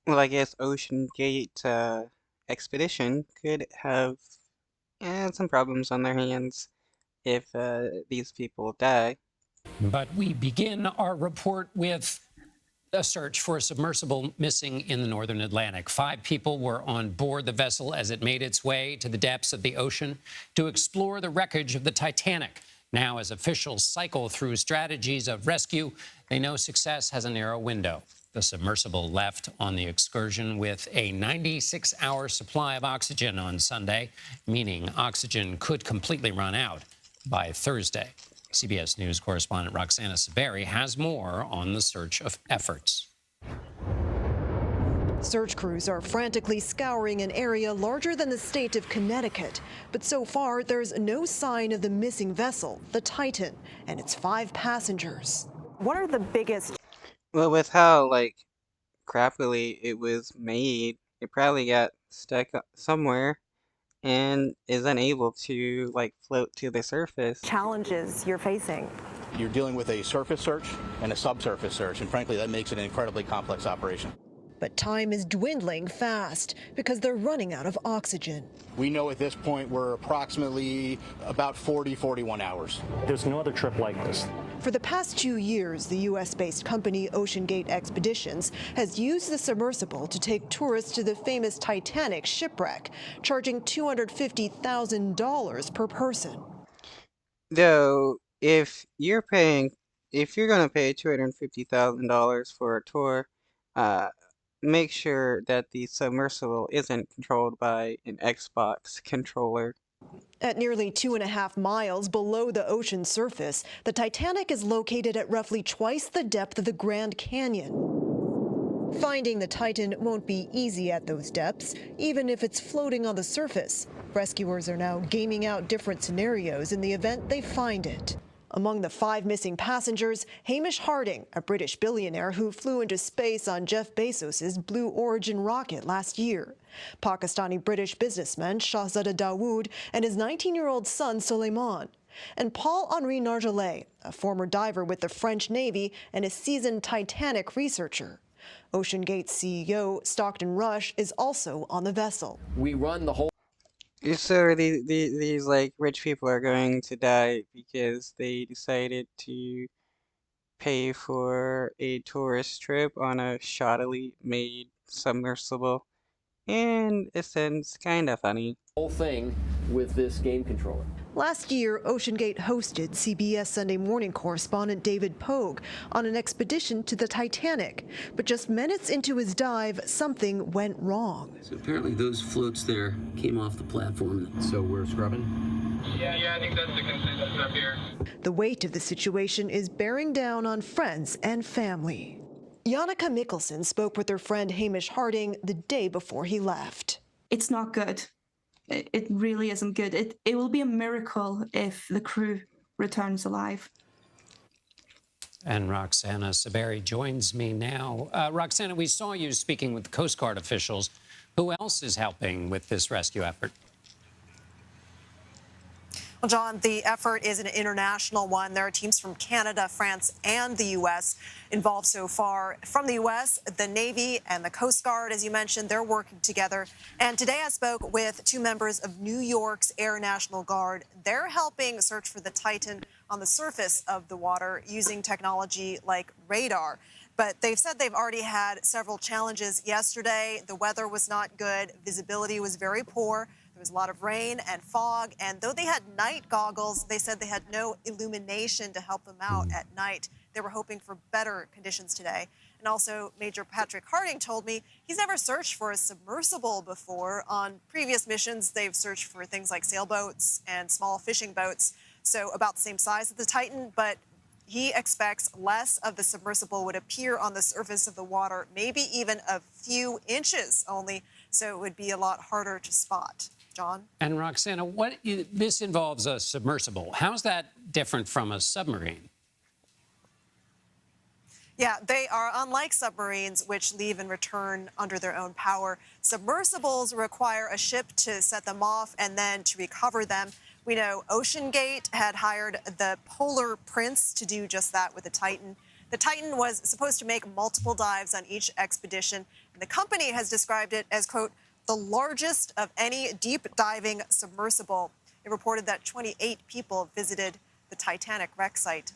Well, I guess Ocean Gate expedition could have some problems on their hands if these people die. But we begin our report with a search for a submersible missing in the northern Atlantic. 5 people were on board the vessel as it made its way to the depths of the ocean to explore the wreckage of the Titanic. Now, as officials cycle through strategies of rescue, they know success has a narrow window. The submersible left on the excursion with a 96-hour supply of oxygen on Sunday, meaning oxygen could completely run out by Thursday. CBS News correspondent Roxana Saberi has more on the search of efforts. Search crews are frantically scouring an area larger than the state of Connecticut. But so far, there's no sign of the missing vessel, the Titan, and its 5 passengers. What are the biggest? Well, with how crappily it was made, it probably got stuck somewhere and is unable to float to the surface. Challenges you're facing? You're dealing with a surface search and a subsurface search, and frankly, that makes it an incredibly complex operation. But time is dwindling fast because they're running out of oxygen. We know at this point we're approximately about 41 hours. There's no other trip like this. For the past 2 years, the U.S.-based company Ocean Gate Expeditions has used the submersible to take tourists to the famous Titanic shipwreck, charging $250,000 per person. Though, if you're gonna pay $250,000 for a tour, uh, make sure that the submersible isn't controlled by an Xbox controller. At nearly 2.5 miles below the ocean surface, the Titanic is located at roughly twice the depth of the Grand Canyon. Finding the Titan won't be easy at those depths, even if it's floating on the surface. Rescuers are now gaming out different scenarios in the event they find it. Among the 5 missing passengers, Hamish Harding, a British billionaire who flew into space on Jeff Bezos' Blue Origin rocket last year. Pakistani-British businessman Shahzada Dawood and his 19-year-old son Soleiman. And Paul-Henri Nargeolet, a former diver with the French Navy and a seasoned Titanic researcher. Ocean Gate's CEO, Stockton Rush, is also on the vessel. We run the whole. So these rich people are going to die because they decided to pay for a tourist trip on a shoddily made submersible, and it sounds kind of funny. Whole thing with this game controller. Last year, Ocean Gate hosted CBS Sunday Morning correspondent David Pogue on an expedition to the Titanic. But just minutes into his dive, something went wrong. So apparently those floats there came off the platform. So we're scrubbing? Yeah, I think that's the consensus up here. The weight of the situation is bearing down on friends and family. Jannica Mikkelsen spoke with her friend Hamish Harding the day before he left. It's not good. It really isn't good. It will be a miracle if the crew returns alive. And Roxana Saberi joins me now. Roxana, we saw you speaking with Coast Guard officials. Who else is helping with this rescue effort? Well, John, the effort is an international one. There are teams from Canada, France, and the U.S. involved so far. From the U.S., the Navy and the Coast Guard, as you mentioned, they're working together. And today I spoke with 2 members of New York's Air National Guard. They're helping search for the Titan on the surface of the water using technology like radar. But they've said they've already had several challenges yesterday. The weather was not good. Visibility was very poor. There was a lot of rain and fog, and though they had night goggles, they said they had no illumination to help them out at night. They were hoping for better conditions today. And also, Major Patrick Harding told me he's never searched for a submersible before. On previous missions, they've searched for things like sailboats and small fishing boats, so about the same size as the Titan, but he expects less of the submersible would appear on the surface of the water, maybe even a few inches only, so it would be a lot harder to spot. John? And Roxana, this involves a submersible. How's that different from a submarine? Yeah, they are unlike submarines, which leave and return under their own power. Submersibles require a ship to set them off and then to recover them. We know Ocean Gate had hired the Polar Prince to do just that with the Titan. The Titan was supposed to make multiple dives on each expedition, and the company has described it as, quote, the largest of any deep diving submersible. It reported that 28 people visited the Titanic wreck site